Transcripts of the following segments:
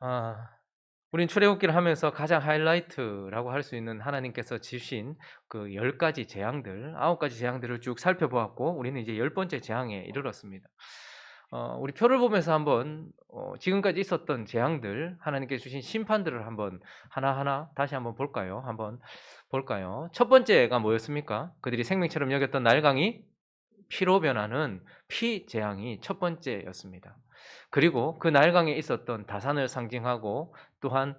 아, 우린 출애굽기를 하면서 가장 하이라이트라고 할 수 있는 하나님께서 주신 그 10가지 재앙들, 9가지 재앙들을 쭉 살펴보았고 우리는 이제 10번째 재앙에 이르렀습니다. 우리 표를 보면서 한번 지금까지 있었던 재앙들, 하나님께서 주신 심판들을 한번 하나하나 다시 한번 볼까요? 한번 볼까요? 첫 번째가 뭐였습니까? 그들이 생명처럼 여겼던 날강이 피로 변하는 피재앙이 첫 번째였습니다. 그리고 그 날강에 있었던 다산을 상징하고 또한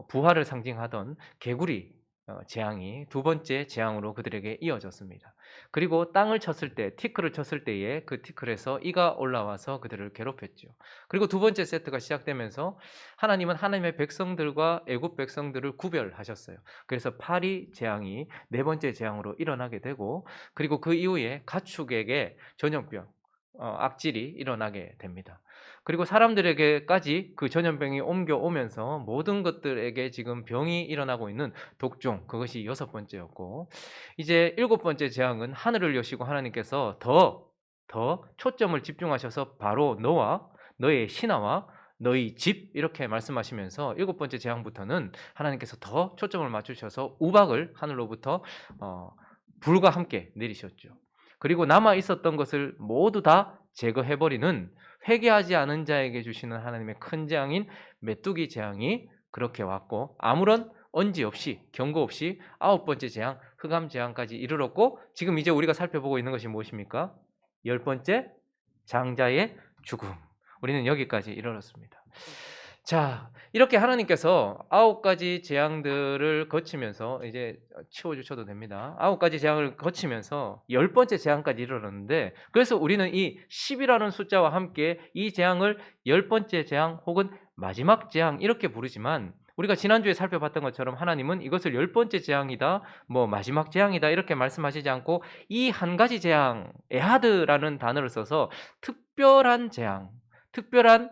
부활을 상징하던 개구리 재앙이 두 번째 재앙으로 그들에게 이어졌습니다. 그리고 땅을 쳤을 때, 티끌을 쳤을 때에 그 티끌에서 이가 올라와서 그들을 괴롭혔죠. 그리고 두 번째 세트가 시작되면서 하나님은 하나님의 백성들과 애굽 백성들을 구별하셨어요. 그래서 파리 재앙이 네 번째 재앙으로 일어나게 되고, 그리고 그 이후에 가축에게 전염병, 악질이 일어나게 됩니다. 그리고 사람들에게까지 그 전염병이 옮겨오면서 모든 것들에게 지금 병이 일어나고 있는 독종, 그것이 여섯 번째였고, 이제 일곱 번째 재앙은 하늘을 여시고 하나님께서 더 초점을 집중하셔서 바로 너와 너의 신하와 너희 집, 이렇게 말씀하시면서 일곱 번째 재앙부터는 하나님께서 더 초점을 맞추셔서 우박을 하늘로부터 불과 함께 내리셨죠. 그리고 남아 있었던 것을 모두 다 제거해버리는, 회개하지 않은 자에게 주시는 하나님의 큰 재앙인 메뚜기 재앙이 그렇게 왔고, 아무런 언지 없이, 경고 없이 아홉 번째 재앙, 흑암 재앙까지 이르렀고, 지금 이제 우리가 살펴보고 있는 것이 무엇입니까? 열 번째, 장자의 죽음. 우리는 여기까지 이르렀습니다. 자, 이렇게 하나님께서 9가지 재앙들을 거치면서, 이제 치워주셔도 됩니다. 9가지 재앙을 거치면서 10번째 재앙까지 이르렀는데, 그래서 우리는 이 10이라는 숫자와 함께 이 재앙을 10번째 재앙 혹은 마지막 재앙 이렇게 부르지만, 우리가 지난주에 살펴봤던 것처럼 하나님은 이것을 10번째 재앙이다, 뭐 마지막 재앙이다 이렇게 말씀하시지 않고 이 한 가지 재앙, 에하드라는 단어를 써서 특별한 재앙, 특별한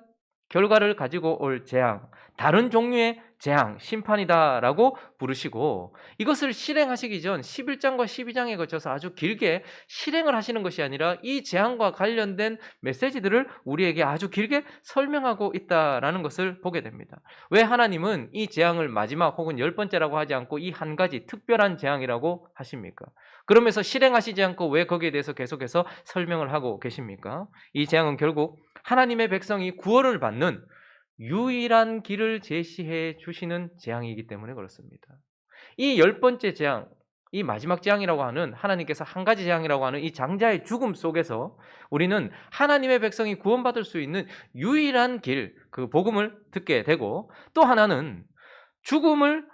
결과를 가지고 올 재앙, 다른 종류의 재앙, 심판이다라고 부르시고, 이것을 실행하시기 전 11장과 12장에 거쳐서 아주 길게 실행을 하시는 것이 아니라 이 재앙과 관련된 메시지들을 우리에게 아주 길게 설명하고 있다라는 것을 보게 됩니다. 왜 하나님은 이 재앙을 마지막 혹은 10번째라고 하지 않고 이 한 가지 특별한 재앙이라고 하십니까? 그러면서 실행하시지 않고 왜 거기에 대해서 계속해서 설명을 하고 계십니까? 이 재앙은 결국 하나님의 백성이 구원을 받는 유일한 길을 제시해 주시는 재앙이기 때문에 그렇습니다. 이 10번째 재앙, 이 마지막 재앙이라고 하는, 하나님께서 한 가지 재앙이라고 하는 이 장자의 죽음 속에서 우리는 하나님의 백성이 구원받을 수 있는 유일한 길, 그 복음을 듣게 되고, 또 하나는 죽음을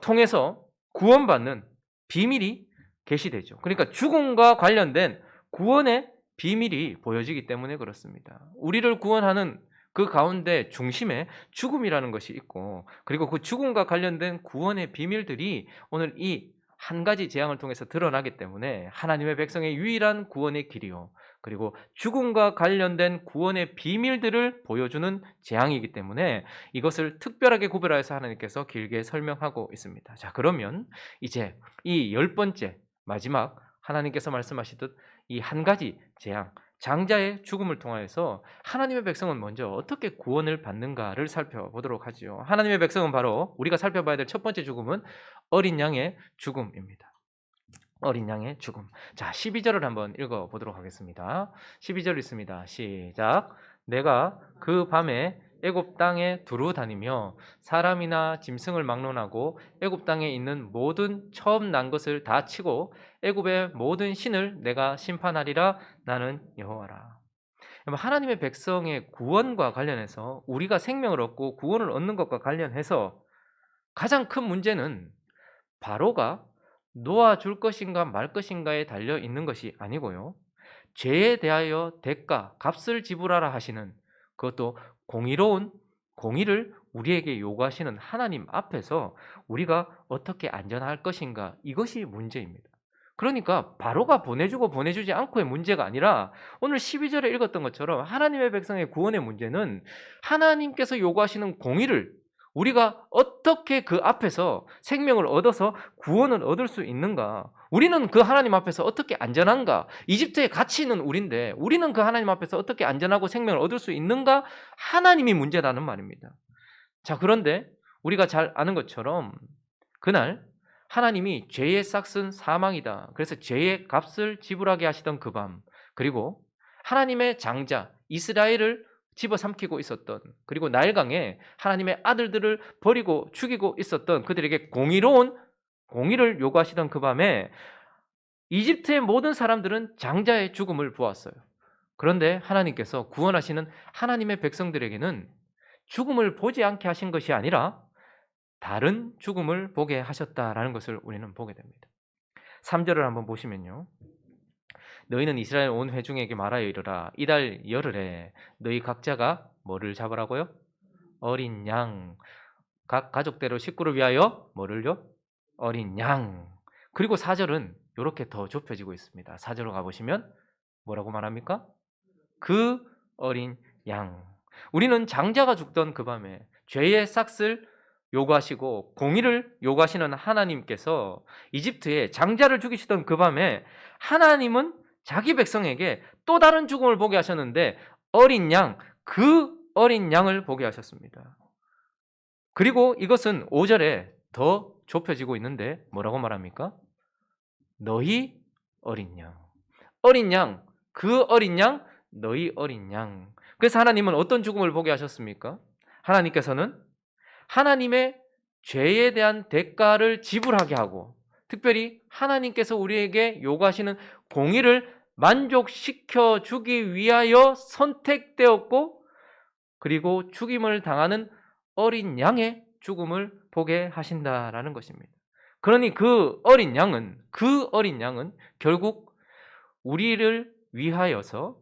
통해서 구원받는 비밀이 계시되죠. 그러니까 죽음과 관련된 구원의 비밀이 보여지기 때문에 그렇습니다. 우리를 구원하는 그 가운데 중심에 죽음이라는 것이 있고, 그리고 그 죽음과 관련된 구원의 비밀들이 오늘 이 한 가지 재앙을 통해서 드러나기 때문에 하나님의 백성의 유일한 구원의 길이요, 그리고 죽음과 관련된 구원의 비밀들을 보여주는 재앙이기 때문에 이것을 특별하게 구별하여서 하나님께서 길게 설명하고 있습니다. 자, 그러면 이제 이 10번째 마지막 하나님께서 말씀하시듯 이 한 가지 재앙, 장자의 죽음을 통하여서 하나님의 백성은 먼저 어떻게 구원을 받는가를 살펴보도록 하죠. 하나님의 백성은 바로 우리가 살펴봐야 될 첫 번째 죽음은 어린 양의 죽음입니다. 어린 양의 죽음. 자, 12절을 한번 읽어보도록 하겠습니다. 12절 있습니다. 시작. 내가 그 밤에 애굽 땅에 두루 다니며 사람이나 짐승을 막론하고 애굽 땅에 있는 모든 처음 난 것을 다 치고 애굽의 모든 신을 내가 심판하리라. 나는 여호와라. 하나님의 백성의 구원과 관련해서, 우리가 생명을 얻고 구원을 얻는 것과 관련해서 가장 큰 문제는 바로가 놓아줄 것인가 말 것인가에 달려 있는 것이 아니고요, 죄에 대하여 대가, 값을 지불하라 하시는, 그것도 공의로운 공의를 우리에게 요구하시는 하나님 앞에서 우리가 어떻게 안전할 것인가, 이것이 문제입니다. 그러니까 바로가 보내주고 보내주지 않고의 문제가 아니라, 오늘 12절에 읽었던 것처럼 하나님의 백성의 구원의 문제는 하나님께서 요구하시는 공의를 우리가 어떻게 그 앞에서 생명을 얻어서 구원을 얻을 수 있는가, 우리는 그 하나님 앞에서 어떻게 안전한가, 이집트에 갇혀 있는 우리인데 우리는 그 하나님 앞에서 어떻게 안전하고 생명을 얻을 수 있는가, 하나님이 문제라는 말입니다. 자, 그런데 우리가 잘 아는 것처럼 그날 하나님이 죄의 싹은 사망이다. 그래서 죄의 값을 지불하게 하시던 그 밤, 그리고 하나님의 장자 이스라엘을 집어삼키고 있었던, 그리고 나일강에 하나님의 아들들을 버리고 죽이고 있었던 그들에게 공의로운 공의를 요구하시던 그 밤에 이집트의 모든 사람들은 장자의 죽음을 보았어요. 그런데 하나님께서 구원하시는 하나님의 백성들에게는 죽음을 보지 않게 하신 것이 아니라 다른 죽음을 보게 하셨다라는 것을 우리는 보게 됩니다. 3절을 한번 보시면요. 너희는 이스라엘 온 회중에게 말하여 이르라. 이달 열흘에 너희 각자가 뭐를 잡으라고요? 어린 양. 각 가족대로 식구를 위하여 뭐를요? 어린 양. 그리고 4절은 이렇게 더 좁혀지고 있습니다. 4절로 가보시면 뭐라고 말합니까? 그 어린 양. 우리는 장자가 죽던 그 밤에 죄의 싹을 요구하시고 공의를 요구하시는 하나님께서 이집트에 장자를 죽이시던 그 밤에 하나님은 자기 백성에게 또 다른 죽음을 보게 하셨는데 어린 양, 그 어린 양을 보게 하셨습니다. 그리고 이것은 5절에 더 좁혀지고 있는데 뭐라고 말합니까? 너희 어린 양. 어린 양, 그 어린 양, 너희 어린 양. 그래서 하나님은 어떤 죽음을 보게 하셨습니까? 하나님께서는 하나님의 죄에 대한 대가를 지불하게 하고, 특별히 하나님께서 우리에게 요구하시는 공의를 만족시켜 주기 위하여 선택되었고, 그리고 죽임을 당하는 어린 양의 죽음을 보게 하신다라는 것입니다. 그러니 그 어린 양은 결국 우리를 위하여서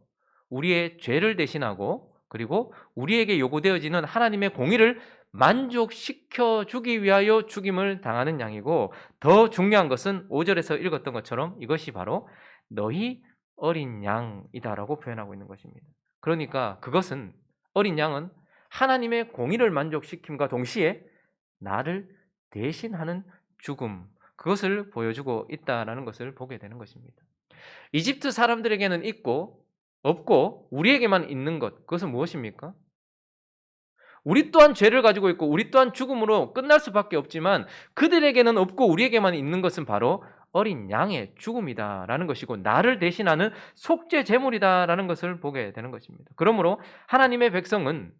우리의 죄를 대신하고, 그리고 우리에게 요구되어지는 하나님의 공의를 만족시켜 주기 위하여 죽임을 당하는 양이고, 더 중요한 것은 5절에서 읽었던 것처럼 이것이 바로 너희 어린 양이다라고 표현하고 있는 것입니다. 그러니까 그것은, 어린 양은 하나님의 공의를 만족시킴과 동시에 나를 대신하는 죽음, 그것을 보여주고 있다라는 것을 보게 되는 것입니다. 이집트 사람들에게는 있고 없고 우리에게만 있는 것, 그것은 무엇입니까? 우리 또한 죄를 가지고 있고 우리 또한 죽음으로 끝날 수밖에 없지만 그들에게는 없고 우리에게만 있는 것은 바로 어린 양의 죽음이다라는 것이고, 나를 대신하는 속죄 제물이다라는 것을 보게 되는 것입니다. 그러므로 하나님의 백성은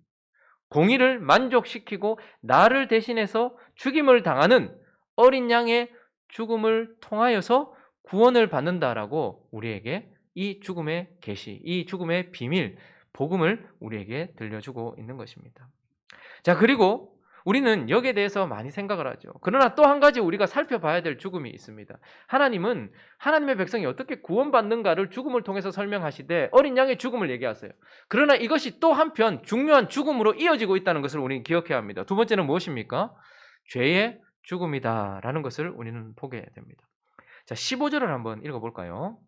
공의를 만족시키고 나를 대신해서 죽임을 당하는 어린 양의 죽음을 통하여서 구원을 받는다라고 우리에게 이 죽음의 계시, 이 죽음의 비밀, 복음을 우리에게 들려주고 있는 것입니다. 자, 그리고 우리는 여기에 대해서 많이 생각을 하죠. 그러나 또 한 가지 우리가 살펴봐야 될 죽음이 있습니다. 하나님은 하나님의 백성이 어떻게 구원받는가를 죽음을 통해서 설명하시되 어린 양의 죽음을 얘기하세요. 그러나 이것이 또 한편 중요한 죽음으로 이어지고 있다는 것을 우리는 기억해야 합니다. 두 번째는 무엇입니까? 죄의 죽음이다라는 것을 우리는 보게 됩니다. 자, 15절을 한번 읽어볼까요?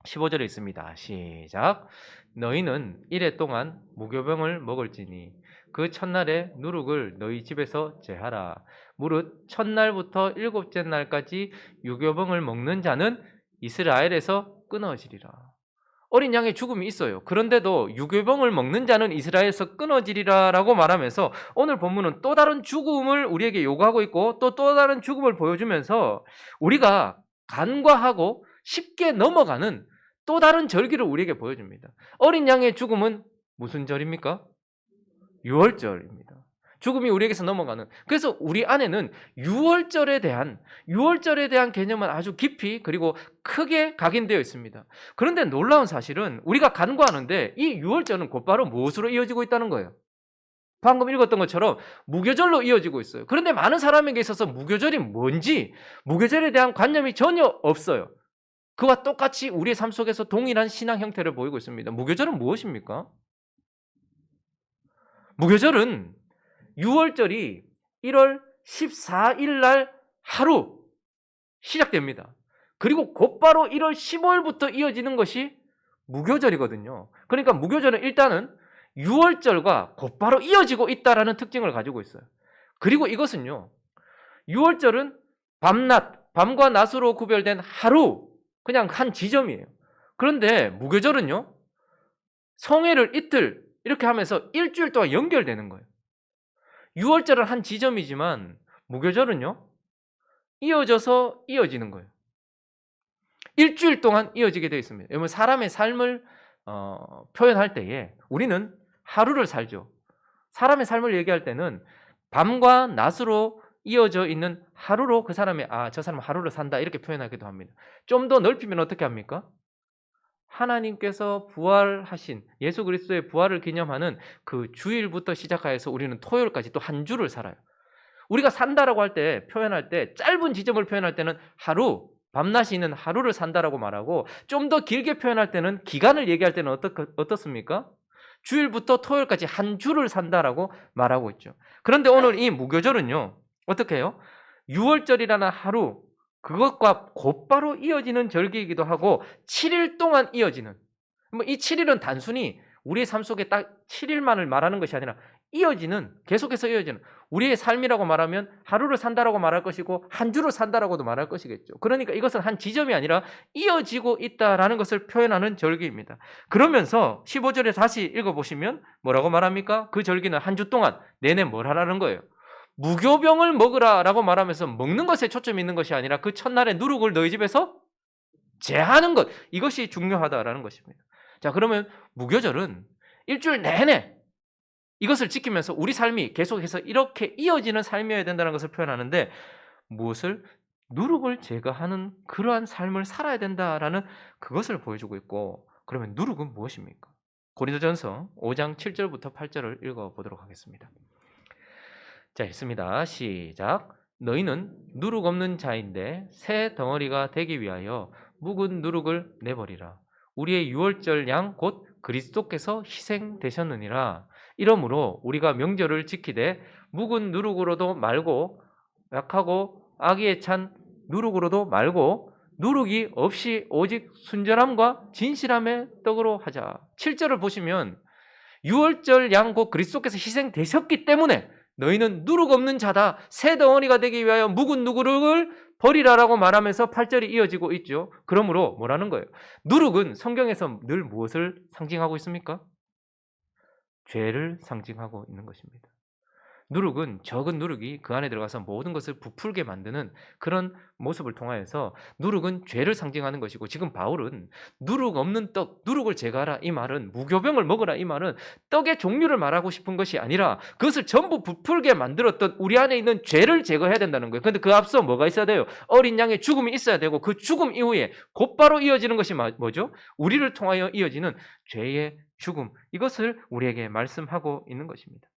15절에 있습니다. 시작. 너희는 이레 동안 무교병을 먹을지니 그 첫날에 누룩을 너희 집에서 제하라. 무릇 첫날부터 일곱째 날까지 유교병을 먹는 자는 이스라엘에서 끊어지리라. 어린 양의 죽음이 있어요. 그런데도 유교병을 먹는 자는 이스라엘에서 끊어지리라 라고 말하면서 오늘 본문은 또 다른 죽음을 우리에게 요구하고 있고 또 다른 죽음을 보여주면서 우리가 간과하고 쉽게 넘어가는 또 다른 절기를 우리에게 보여줍니다. 어린 양의 죽음은 무슨 절입니까? 유월절입니다. 죽음이 우리에게서 넘어가는. 그래서 우리 안에는 유월절에 대한 개념은 아주 깊이 그리고 크게 각인되어 있습니다. 그런데 놀라운 사실은 우리가 간과하는데 이 유월절은 곧바로 무엇으로 이어지고 있다는 거예요? 방금 읽었던 것처럼 무교절로 이어지고 있어요. 그런데 많은 사람에게 있어서 무교절이 뭔지, 무교절에 대한 관념이 전혀 없어요. 그와 똑같이 우리의 삶 속에서 동일한 신앙 형태를 보이고 있습니다. 무교절은 무엇입니까? 무교절은 6월절이 1월 14일 날 하루 시작됩니다. 그리고 곧바로 1월 15일부터 이어지는 것이 무교절이거든요. 그러니까 무교절은 일단은 6월절과 곧바로 이어지고 있다라는 특징을 가지고 있어요. 그리고 이것은요, 6월절은 밤과 낮으로 구별된 하루, 그냥 한 지점이에요. 그런데 무교절은요, 성회를 이틀 이렇게 하면서 일주일 동안 연결되는 거예요. 유월절은 한 지점이지만 무교절은요, 이어져서 이어지는 거예요. 일주일 동안 이어지게 되어 있습니다. 여러분, 사람의 삶을 표현할 때에 우리는 하루를 살죠. 사람의 삶을 얘기할 때는 밤과 낮으로 이어져 있는 하루로 그 사람이 저 사람은 하루를 산다 이렇게 표현하기도 합니다. 좀 더 넓히면 어떻게 합니까? 하나님께서 부활하신 예수 그리스도의 부활을 기념하는 그 주일부터 시작하여서 우리는 토요일까지 또 한 주를 살아요. 우리가 산다라고 할 때 표현할 때 짧은 지점을 표현할 때는 하루, 밤낮이 있는 하루를 산다라고 말하고 좀 더 길게 표현할 때는 기간을 얘기할 때는 어떻습니까? 주일부터 토요일까지 한 주를 산다라고 말하고 있죠. 그런데 오늘 이 무교절은요. 어떻게 해요? 유월절이라는 하루 그것과 곧바로 이어지는 절기이기도 하고 7일 동안 이어지는 이 7일은 단순히 우리의 삶 속에 딱 7일만을 말하는 것이 아니라 이어지는 계속해서 이어지는 우리의 삶이라고 말하면 하루를 산다라고 말할 것이고 한 주를 산다라고도 말할 것이겠죠. 그러니까 이것은 한 지점이 아니라 이어지고 있다라는 것을 표현하는 절기입니다. 그러면서 15절에 다시 읽어보시면 뭐라고 말합니까? 그 절기는 한 주 동안 내내 뭘 하라는 거예요? 무교병을 먹으라라고 말하면서 먹는 것에 초점이 있는 것이 아니라 그 첫날에 누룩을 너희 집에서 제하는 것, 이것이 중요하다라는 것입니다. 자, 그러면 무교절은 일주일 내내 이것을 지키면서 우리 삶이 계속해서 이렇게 이어지는 삶이어야 된다는 것을 표현하는데 무엇을? 누룩을 제거하는 그러한 삶을 살아야 된다라는 그것을 보여주고 있고, 그러면 누룩은 무엇입니까? 고린도전서 5장 7절부터 8절을 읽어보도록 하겠습니다. 자, 읽습니다. 시작. 너희는 누룩 없는 자인데 새 덩어리가 되기 위하여 묵은 누룩을 내버리라. 우리의 유월절 양 곧 그리스도께서 희생되셨느니라. 이러므로 우리가 명절을 지키되 묵은 누룩으로도 말고 약하고 악의에 찬 누룩으로도 말고 누룩이 없이 오직 순전함과 진실함의 떡으로 하자. 7절을 보시면 유월절 양 곧 그리스도께서 희생되셨기 때문에 너희는 누룩 없는 자다. 새 덩어리가 되기 위하여 묵은 누룩을 버리라라고 말하면서 8절이 이어지고 있죠. 그러므로 뭐라는 거예요? 누룩은 성경에서 늘 무엇을 상징하고 있습니까? 죄를 상징하고 있는 것입니다. 누룩은 적은 누룩이 그 안에 들어가서 모든 것을 부풀게 만드는 그런 모습을 통하여서 누룩은 죄를 상징하는 것이고, 지금 바울은 누룩 없는 떡, 누룩을 제거하라 이 말은, 무교병을 먹으라 이 말은 떡의 종류를 말하고 싶은 것이 아니라 그것을 전부 부풀게 만들었던 우리 안에 있는 죄를 제거해야 된다는 거예요. 그런데 그 앞서 뭐가 있어야 돼요? 어린 양의 죽음이 있어야 되고, 그 죽음 이후에 곧바로 이어지는 것이 뭐죠? 우리를 통하여 이어지는 죄의 죽음, 이것을 우리에게 말씀하고 있는 것입니다.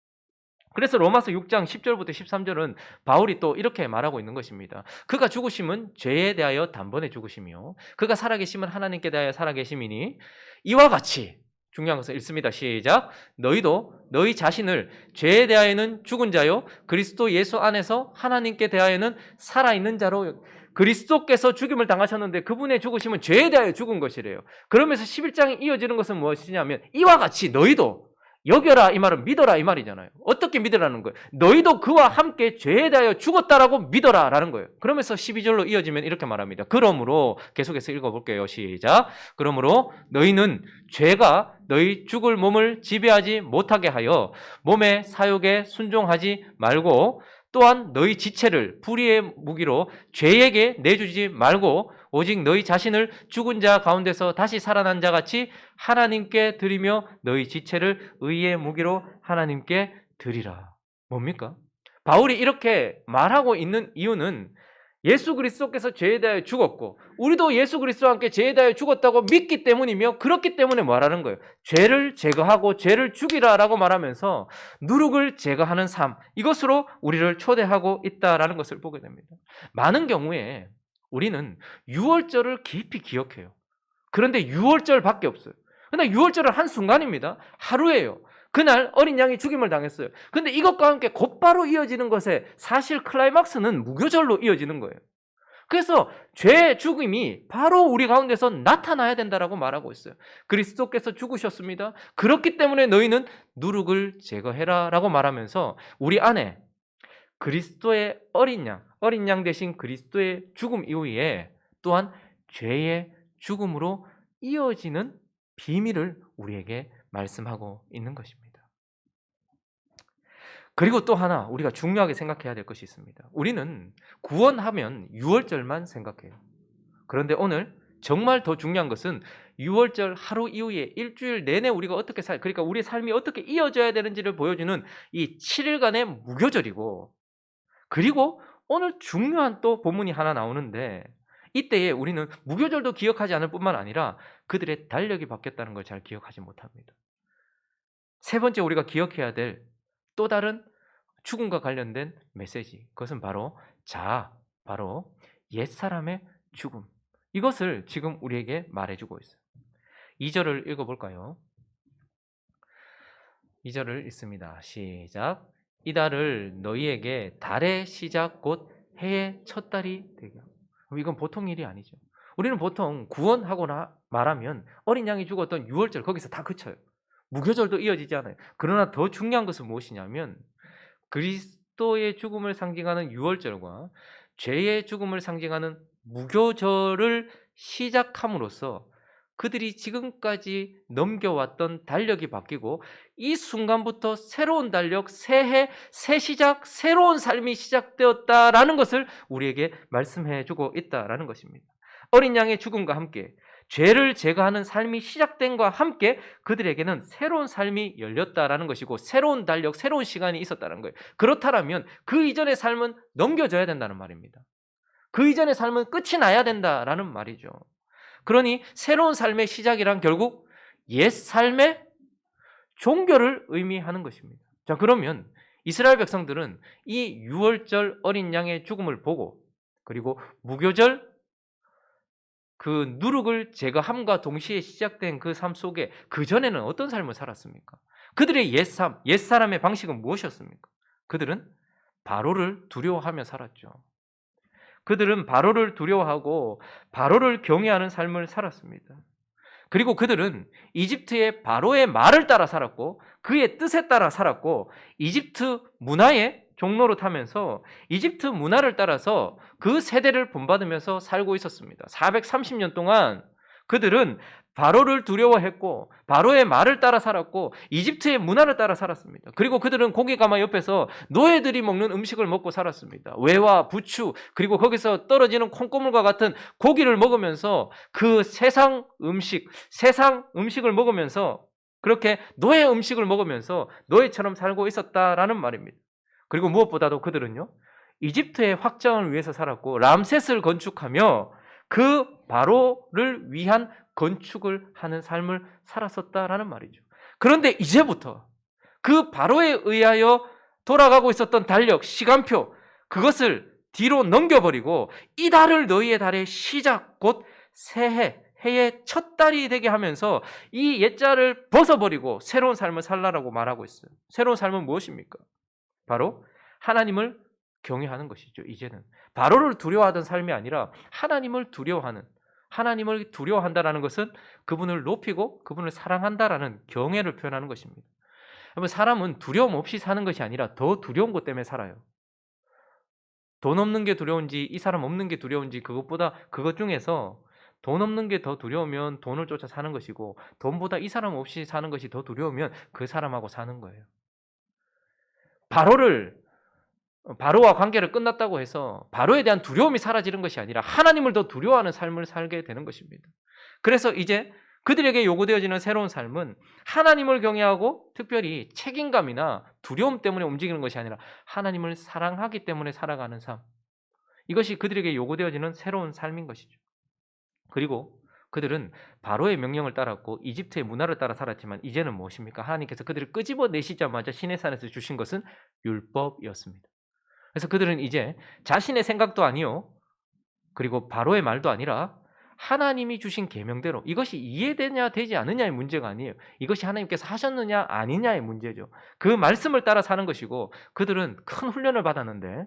그래서 로마서 6장 10절부터 13절은 바울이 또 이렇게 말하고 있는 것입니다. 그가 죽으심은 죄에 대하여 단번에 죽으시며 그가 살아계심은 하나님께 대하여 살아계심이니 이와 같이, 중요한 것을 읽습니다. 시작. 너희도 너희 자신을 죄에 대하여는 죽은 자요 그리스도 예수 안에서 하나님께 대하여는 살아있는 자로, 그리스도께서 죽임을 당하셨는데 그분의 죽으심은 죄에 대하여 죽은 것이래요. 그러면서 11장에 이어지는 것은 무엇이냐면 이와 같이 너희도 여겨라 이 말은 믿어라 이 말이잖아요. 어떻게 믿으라는 거예요? 너희도 그와 함께 죄에 대하여 죽었다라고 믿어라 라는 거예요. 그러면서 12절로 이어지면 이렇게 말합니다. 그러므로, 계속해서 읽어볼게요. 시작. 그러므로 너희는 죄가 너희 죽을 몸을 지배하지 못하게 하여 몸의 사욕에 순종하지 말고, 또한 너희 지체를 불의의 무기로 죄에게 내주지 말고 오직 너희 자신을 죽은 자 가운데서 다시 살아난 자 같이 하나님께 드리며 너희 지체를 의의 무기로 하나님께 드리라. 뭡니까? 바울이 이렇게 말하고 있는 이유는 예수 그리스도께서 죄에 대하여 죽었고 우리도 예수 그리스도와 함께 죄에 대하여 죽었다고 믿기 때문이며, 그렇기 때문에 말하는 거예요. 죄를 제거하고 죄를 죽이라라고 말하면서 누룩을 제거하는 삶, 이것으로 우리를 초대하고 있다라는 것을 보게 됩니다. 많은 경우에 우리는 유월절을 깊이 기억해요. 그런데 유월절밖에 없어요. 근데 유월절은 한순간입니다. 하루예요. 그날 어린 양이 죽임을 당했어요. 근데 이것과 함께 곧바로 이어지는 것에 사실 클라이막스는 무교절로 이어지는 거예요. 그래서 죄의 죽임이 바로 우리 가운데서 나타나야 된다라고 말하고 있어요. 그리스도께서 죽으셨습니다. 그렇기 때문에 너희는 누룩을 제거해라 라고 말하면서 우리 안에 그리스도의 어린 양 대신 그리스도의 죽음 이후에 또한 죄의 죽음으로 이어지는 비밀을 우리에게 말씀하고 있는 것입니다. 그리고 또 하나 우리가 중요하게 생각해야 될 것이 있습니다. 우리는 구원하면 유월절만 생각해요. 그런데 오늘 정말 더 중요한 것은 유월절 하루 이후에 일주일 내내 우리가 어떻게 그러니까 우리의 삶이 어떻게 이어져야 되는지를 보여주는 이 7일간의 무교절이고, 그리고 오늘 중요한 또 본문이 하나 나오는데, 이때에 우리는 무교절도 기억하지 않을 뿐만 아니라 그들의 달력이 바뀌었다는 걸 잘 기억하지 못합니다. 세 번째 우리가 기억해야 될 또 다른 죽음과 관련된 메시지, 그것은 바로 바로 옛사람의 죽음, 이것을 지금 우리에게 말해주고 있어요. 2절을 읽어볼까요? 2절을 읽습니다. 시작. 이달을 너희에게 달의 시작 곧 해의 첫 달이 되게 하고. 이건 보통 일이 아니죠. 우리는 보통 구원하거나 말하면 어린 양이 죽었던 유월절 거기서 다 그쳐요. 무교절도 이어지지 않아요. 그러나 더 중요한 것은 무엇이냐면 그리스도의 죽음을 상징하는 유월절과 죄의 죽음을 상징하는 무교절을 시작함으로써 그들이 지금까지 넘겨왔던 달력이 바뀌고 이 순간부터 새로운 달력, 새해, 새 시작, 새로운 삶이 시작되었다라는 것을 우리에게 말씀해 주고 있다라는 것입니다. 어린 양의 죽음과 함께 죄를 제거하는 삶이 시작된과 함께 그들에게는 새로운 삶이 열렸다라는 것이고 새로운 달력, 새로운 시간이 있었다는 거예요. 그렇다면 그 이전의 삶은 넘겨져야 된다는 말입니다. 그 이전의 삶은 끝이 나야 된다라는 말이죠. 그러니 새로운 삶의 시작이란 결국 옛 삶의 종교를 의미하는 것입니다. 자, 그러면 이스라엘 백성들은 이 유월절 어린 양의 죽음을 보고 그리고 무교절 그 누룩을 제거함과 동시에 시작된 그 삶 속에 그전에는 어떤 삶을 살았습니까? 그들의 옛사람의 방식은 무엇이었습니까? 그들은 바로를 두려워하며 살았죠. 그들은 바로를 두려워하고 바로를 경외하는 삶을 살았습니다. 그리고 그들은 이집트의 바로의 말을 따라 살았고 그의 뜻에 따라 살았고 이집트 문화의 종로로 타면서 이집트 문화를 따라서 그 세대를 본받으면서 살고 있었습니다. 430년 동안 그들은 바로를 두려워했고 바로의 말을 따라 살았고 이집트의 문화를 따라 살았습니다. 그리고 그들은 고기가마 옆에서 노예들이 먹는 음식을 먹고 살았습니다. 외와 부추 그리고 거기서 떨어지는 콩고물과 같은 고기를 먹으면서 그 세상 음식을 먹으면서 그렇게 노예 음식을 먹으면서 노예처럼 살고 있었다라는 말입니다. 그리고 무엇보다도 그들은요, 이집트의 확장을 위해서 살았고 람셋을 건축하며 그 바로를 위한 건축을 하는 삶을 살았었다라는 말이죠. 그런데 이제부터 그 바로에 의하여 돌아가고 있었던 달력, 시간표, 그것을 뒤로 넘겨버리고 이 달을 너희의 달의 시작 곧 새해, 해의 첫 달이 되게 하면서 이 옛자를 벗어버리고 새로운 삶을 살라라고 말하고 있어요. 새로운 삶은 무엇입니까? 바로 하나님을 경외하는 것이죠. 이제는 바로를 두려워하던 삶이 아니라 하나님을 두려워한다라는 것은 그분을 높이고 그분을 사랑한다라는 경외를 표현하는 것입니다. 여러분, 사람은 두려움 없이 사는 것이 아니라 더 두려운 것 때문에 살아요. 돈 없는 게 두려운지 이 사람 없는 게 두려운지 그것 중에서 돈 없는 게 더 두려우면 돈을 쫓아 사는 것이고 돈보다 이 사람 없이 사는 것이 더 두려우면 그 사람하고 사는 거예요. 바로와 관계를 끝났다고 해서 바로에 대한 두려움이 사라지는 것이 아니라 하나님을 더 두려워하는 삶을 살게 되는 것입니다. 그래서 이제 그들에게 요구되어지는 새로운 삶은 하나님을 경외하고 특별히 책임감이나 두려움 때문에 움직이는 것이 아니라 하나님을 사랑하기 때문에 살아가는 삶, 이것이 그들에게 요구되어지는 새로운 삶인 것이죠. 그리고 그들은 바로의 명령을 따랐고 이집트의 문화를 따라 살았지만 이제는 무엇입니까? 하나님께서 그들을 끄집어내시자마자 시내산에서 주신 것은 율법이었습니다. 그래서 그들은 이제 자신의 생각도 아니요, 그리고 바로의 말도 아니라 하나님이 주신 계명대로, 이것이 이해되냐 되지 않느냐의 문제가 아니에요. 이것이 하나님께서 하셨느냐 아니냐의 문제죠. 그 말씀을 따라 사는 것이고 그들은 큰 훈련을 받았는데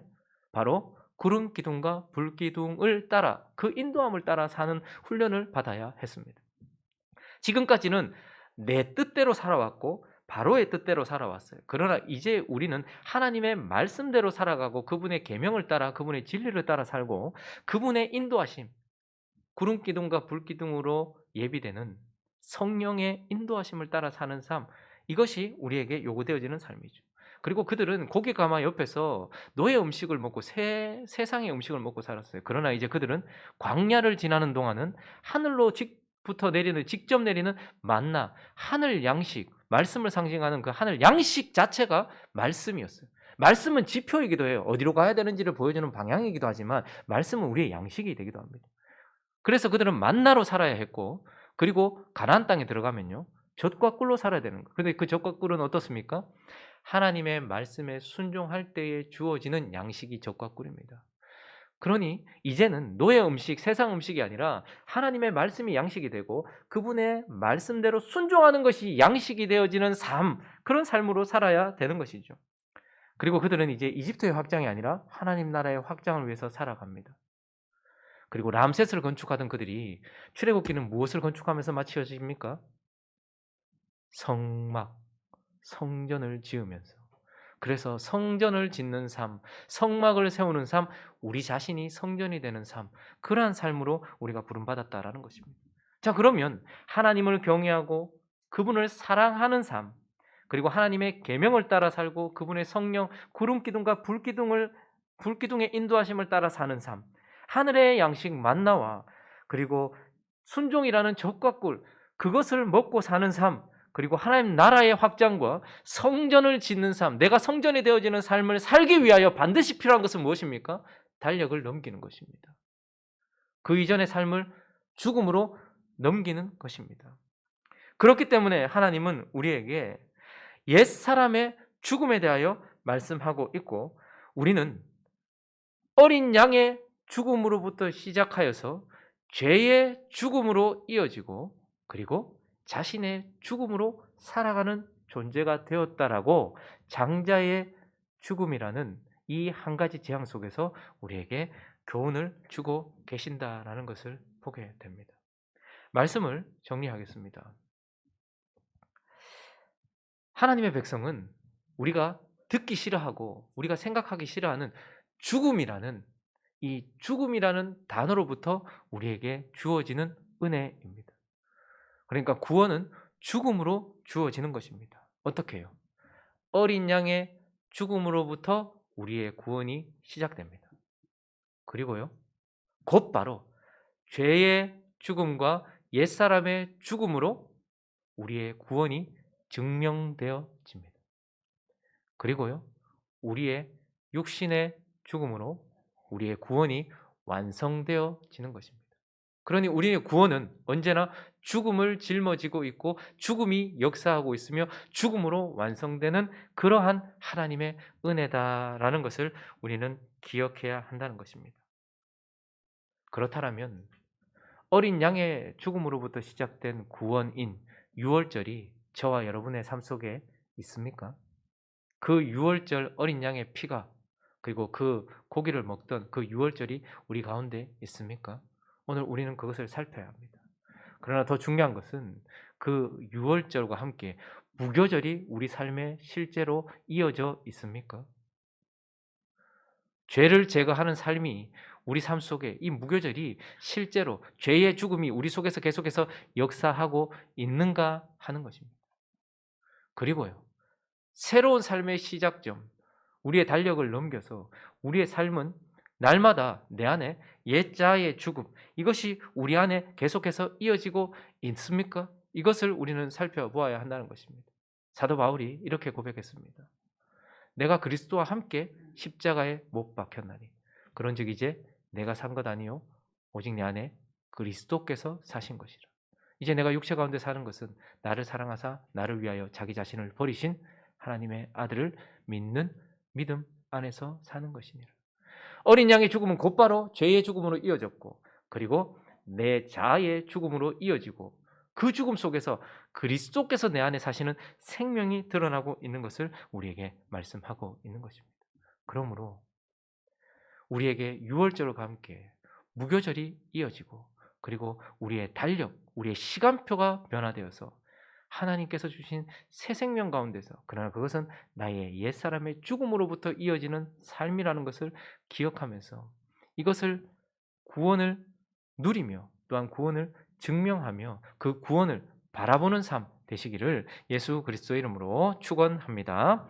바로 구름 기둥과 불 기둥을 따라 그 인도함을 따라 사는 훈련을 받아야 했습니다. 지금까지는 내 뜻대로 살아왔고 바로의 뜻대로 살아왔어요. 그러나 이제 우리는 하나님의 말씀대로 살아가고 그분의 계명을 따라 그분의 진리를 따라 살고 그분의 인도하심, 구름 기둥과 불 기둥으로 예비되는 성령의 인도하심을 따라 사는 삶, 이것이 우리에게 요구되어지는 삶이죠. 그리고 그들은 고기 가마 옆에서 노예 음식을 먹고 세상의 음식을 먹고 살았어요. 그러나 이제 그들은 광야를 지나는 동안은 하늘로 부터 내리는 직접 내리는 만나, 하늘 양식, 말씀을 상징하는 그 하늘 양식 자체가 말씀이었어요. 말씀은 지표이기도 해요. 어디로 가야 되는지를 보여주는 방향이기도 하지만 말씀은 우리의 양식이 되기도 합니다. 그래서 그들은 만나로 살아야 했고, 그리고 가나안 땅에 들어가면요 젖과 꿀로 살아야 되는 거예요. 근데 그 젖과 꿀은 어떻습니까? 하나님의 말씀에 순종할 때에 주어지는 양식이 젖과 꿀입니다. 그러니 이제는 노예 음식, 세상 음식이 아니라 하나님의 말씀이 양식이 되고 그분의 말씀대로 순종하는 것이 양식이 되어지는 삶, 그런 삶으로 살아야 되는 것이죠. 그리고 그들은 이제 이집트의 확장이 아니라 하나님 나라의 확장을 위해서 살아갑니다. 그리고 람세스를 건축하던 그들이 출애굽기는 무엇을 건축하면서 마치어집니까? 성막, 성전을 지으면서. 그래서 성전을 짓는 삶, 성막을 세우는 삶, 우리 자신이 성전이 되는 삶, 그러한 삶으로 우리가 부름받았다라는 것입니다. 자, 그러면 하나님을 경외하고 그분을 사랑하는 삶, 그리고 하나님의 계명을 따라 살고 그분의 성령 구름 기둥과 불기둥의 인도하심을 따라 사는 삶, 하늘의 양식 만나와 그리고 순종이라는 젖과 꿀, 그것을 먹고 사는 삶, 그리고 하나님 나라의 확장과 성전을 짓는 삶, 내가 성전이 되어지는 삶을 살기 위하여 반드시 필요한 것은 무엇입니까? 달력을 넘기는 것입니다. 그 이전의 삶을 죽음으로 넘기는 것입니다. 그렇기 때문에 하나님은 우리에게 옛사람의 죽음에 대하여 말씀하고 있고, 우리는 어린 양의 죽음으로부터 시작하여서 죄의 죽음으로 이어지고 그리고 자신의 죽음으로 살아가는 존재가 되었다라고 장자의 죽음이라는 이 한 가지 재앙 속에서 우리에게 교훈을 주고 계신다라는 것을 보게 됩니다. 말씀을 정리하겠습니다. 하나님의 백성은 우리가 듣기 싫어하고 우리가 생각하기 싫어하는 죽음이라는 이 죽음이라는 단어로부터 우리에게 주어지는 은혜입니다. 그러니까 구원은 죽음으로 주어지는 것입니다. 어떻게 해요? 어린 양의 죽음으로부터 우리의 구원이 시작됩니다. 그리고요, 곧바로 죄의 죽음과 옛사람의 죽음으로 우리의 구원이 증명되어집니다. 그리고요, 우리의 육신의 죽음으로 우리의 구원이 완성되어지는 것입니다. 그러니 우리의 구원은 언제나 죽음을 짊어지고 있고 죽음이 역사하고 있으며 죽음으로 완성되는 그러한 하나님의 은혜다라는 것을 우리는 기억해야 한다는 것입니다. 그렇다면 어린 양의 죽음으로부터 시작된 구원인 유월절이 저와 여러분의 삶 속에 있습니까? 그 유월절 어린 양의 피가 그리고 그 고기를 먹던 그 유월절이 우리 가운데 있습니까? 오늘 우리는 그것을 살펴야 합니다. 그러나 더 중요한 것은 그 유월절과 함께 무교절이 우리 삶에 실제로 이어져 있습니까? 죄를 제거하는 삶이 우리 삶 속에 이 무교절이 실제로 죄의 죽음이 우리 속에서 계속해서 역사하고 있는가 하는 것입니다. 그리고요, 새로운 삶의 시작점, 우리의 달력을 넘겨서 우리의 삶은 날마다 내 안에 옛자의 죽음, 이것이 우리 안에 계속해서 이어지고 있습니까? 이것을 우리는 살펴보아야 한다는 것입니다. 사도 바울이 이렇게 고백했습니다. 내가 그리스도와 함께 십자가에 못 박혔나니 그런즉 이제 내가 산 것 아니요 오직 내 안에 그리스도께서 사신 것이라. 이제 내가 육체 가운데 사는 것은 나를 사랑하사 나를 위하여 자기 자신을 버리신 하나님의 아들을 믿는 믿음 안에서 사는 것이니라. 어린 양의 죽음은 곧바로 죄의 죽음으로 이어졌고 그리고 내 자아의 죽음으로 이어지고 그 죽음 속에서 그리스도께서 내 안에 사시는 생명이 드러나고 있는 것을 우리에게 말씀하고 있는 것입니다. 그러므로 우리에게 유월절과 함께 무교절이 이어지고 그리고 우리의 달력, 우리의 시간표가 변화되어서 하나님께서 주신 새 생명 가운데서, 그러나 그것은 나의 옛사람의 죽음으로부터 이어지는 삶이라는 것을 기억하면서 이것을 구원을 누리며 또한 구원을 증명하며 그 구원을 바라보는 삶 되시기를 예수 그리스도의 이름으로 축원합니다.